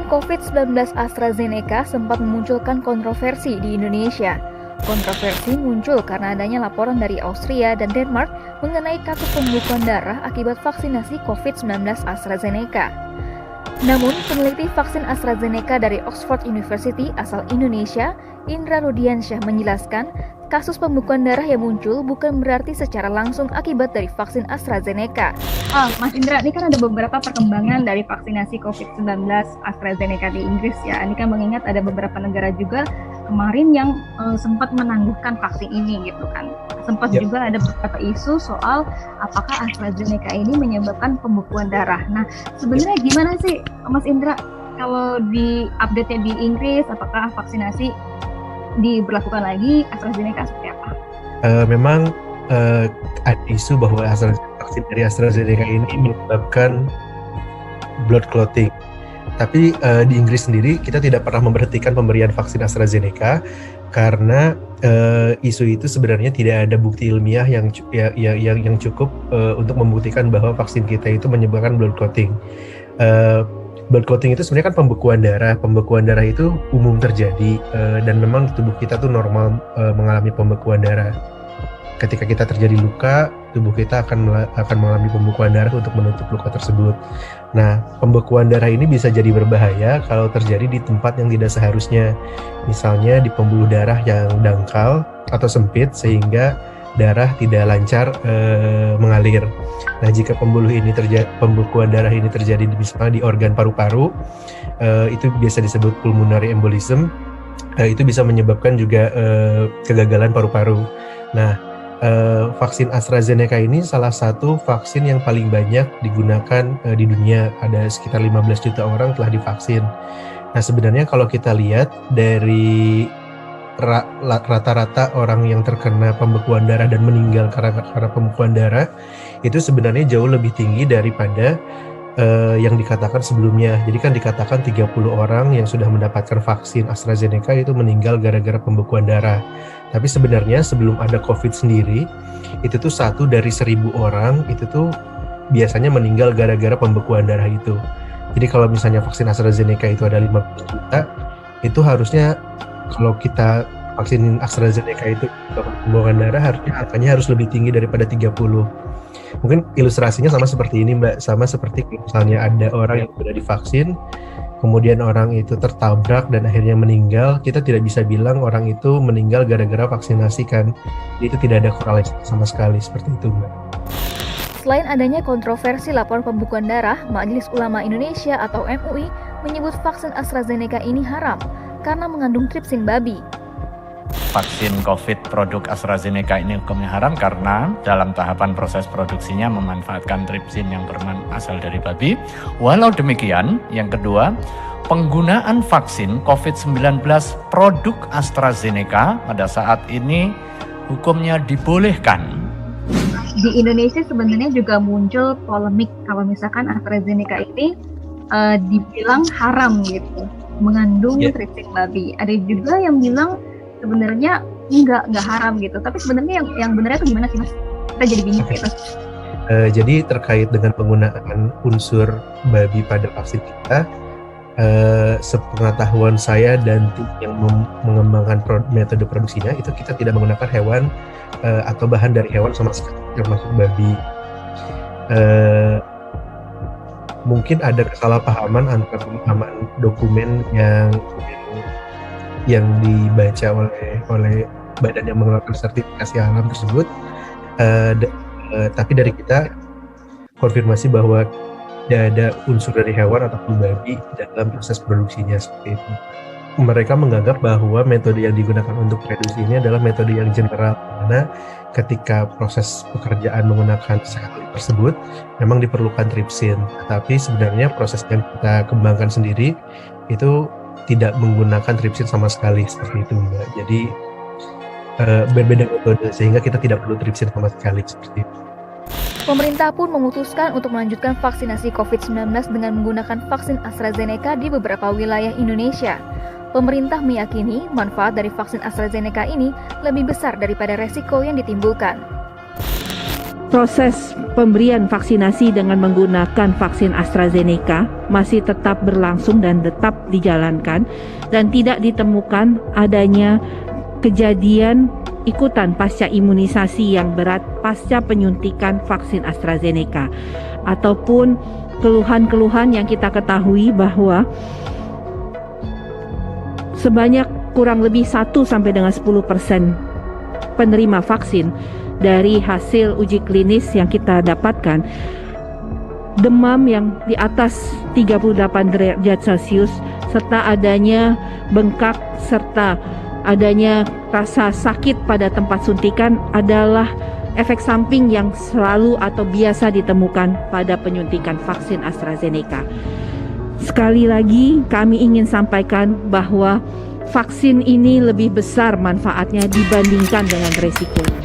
COVID-19 AstraZeneca sempat memunculkan kontroversi di Indonesia. Kontroversi muncul karena adanya laporan dari Austria dan Denmark mengenai kasus pembekuan darah akibat vaksinasi COVID-19 AstraZeneca. Namun, peneliti vaksin AstraZeneca dari Oxford University asal Indonesia, Indra Rudiansyah menjelaskan, kasus pembekuan darah yang muncul bukan berarti secara langsung akibat dari vaksin AstraZeneca. Mas Indra, ini kan ada beberapa perkembangan dari vaksinasi COVID-19 AstraZeneca di Inggris ya. Ini kan mengingat ada beberapa negara juga kemarin yang sempat menangguhkan vaksin ini gitu kan. Sempat juga ada beberapa isu soal apakah AstraZeneca ini menyebabkan pembekuan darah. Nah, sebenarnya gimana sih Mas Indra kalau di update-nya di Inggris, apakah vaksinasi diberlakukan lagi, AstraZeneca seperti apa? Memang ada isu bahwa vaksin dari AstraZeneca ini menyebabkan blood clotting. Tapi di Inggris sendiri kita tidak pernah memberhentikan pemberian vaksin AstraZeneca karena isu itu sebenarnya tidak ada bukti ilmiah yang cukup untuk membuktikan bahwa vaksin kita itu menyebabkan blood clotting. Blood clotting itu sebenarnya kan pembekuan darah. Pembekuan darah itu umum terjadi dan memang tubuh kita tuh normal mengalami pembekuan darah. Ketika kita terjadi luka, tubuh kita akan mengalami pembekuan darah untuk menutup luka tersebut. Nah, pembekuan darah ini bisa jadi berbahaya kalau terjadi di tempat yang tidak seharusnya. Misalnya di pembuluh darah yang dangkal atau sempit sehingga darah tidak lancar mengalir. Nah, jika pembekuan darah ini terjadi misalnya di organ paru-paru, itu biasa disebut pulmonary embolism. Itu bisa menyebabkan juga kegagalan paru-paru. Nah, vaksin AstraZeneca ini salah satu vaksin yang paling banyak digunakan di dunia. Ada sekitar 15 juta orang telah divaksin. Nah, sebenarnya kalau kita lihat dari rata-rata orang yang terkena pembekuan darah dan meninggal karena pembekuan darah itu sebenarnya jauh lebih tinggi daripada yang dikatakan sebelumnya. Jadi kan dikatakan 30 orang yang sudah mendapatkan vaksin AstraZeneca itu meninggal gara-gara pembekuan darah. Tapi sebenarnya sebelum ada COVID sendiri, itu tuh 1 dari 1.000 orang itu tuh biasanya meninggal gara-gara pembekuan darah itu. Jadi kalau misalnya vaksin AstraZeneca itu ada 15 juta, itu harusnya kalau kita vaksin AstraZeneca itu pembekuan darah angkanya harus lebih tinggi daripada 30. Mungkin ilustrasinya sama seperti ini Mbak, sama seperti misalnya ada orang yang sudah divaksin, kemudian orang itu tertabrak dan akhirnya meninggal, kita tidak bisa bilang orang itu meninggal gara-gara vaksinasi kan. Itu tidak ada korelasi sama sekali seperti itu Mbak. Selain adanya kontroversi laporan pembekuan darah, Majelis Ulama Indonesia atau MUI menyebut vaksin AstraZeneca ini haram karena mengandung tripsin babi. Vaksin COVID produk AstraZeneca ini hukumnya haram karena dalam tahapan proses produksinya memanfaatkan tripsin yang berasal dari babi. Walau demikian, yang kedua, penggunaan vaksin COVID-19 produk AstraZeneca pada saat ini hukumnya dibolehkan. Di Indonesia sebenarnya juga muncul polemik kalau misalkan AstraZeneca ini dibilang haram gitu, mengandung tripsin babi. Ada juga yang bilang sebenarnya enggak haram gitu. Tapi sebenarnya yang benar itu gimana sih Mas? Kita jadi bingung gitu. Jadi terkait dengan penggunaan unsur babi pada vaksin kita, sepengetahuan saya dan tim yang mengembangkan metode produksinya itu kita tidak menggunakan hewan atau bahan dari hewan sama sekali, termasuk babi. Mungkin ada kesalahpahaman antara pemahaman dokumen yang dibaca oleh badan yang mengeluarkan sertifikasi halal tersebut, tapi dari kita konfirmasi bahwa tidak ada unsur dari hewan ataupun babi dalam proses produksinya seperti itu. Mereka menganggap bahwa metode yang digunakan untuk produksi ini adalah metode yang general, karena ketika proses pekerjaan menggunakan sel tersebut memang diperlukan tripsin, tapi sebenarnya proses yang kita kembangkan sendiri itu tidak menggunakan tripsin sama sekali seperti itu Mbak. Jadi berbeda metode sehingga kita tidak perlu tripsin sama sekali seperti itu. Pemerintah pun memutuskan untuk melanjutkan vaksinasi COVID-19 dengan menggunakan vaksin AstraZeneca di beberapa wilayah Indonesia. Pemerintah meyakini manfaat dari vaksin AstraZeneca ini lebih besar daripada resiko yang ditimbulkan. proses pemberian vaksinasi dengan menggunakan vaksin AstraZeneca masih tetap berlangsung dan tetap dijalankan, dan tidak ditemukan adanya kejadian ikutan pasca imunisasi yang berat pasca penyuntikan vaksin AstraZeneca, ataupun keluhan-keluhan yang kita ketahui bahwa sebanyak kurang lebih 1 sampai dengan 10% penerima vaksin dari hasil uji klinis yang kita dapatkan, demam yang di atas 38 derajat Celcius, serta adanya bengkak serta adanya rasa sakit pada tempat suntikan adalah efek samping yang selalu atau biasa ditemukan pada penyuntikan vaksin AstraZeneca. Sekali lagi kami ingin sampaikan bahwa vaksin ini lebih besar manfaatnya dibandingkan dengan resiko.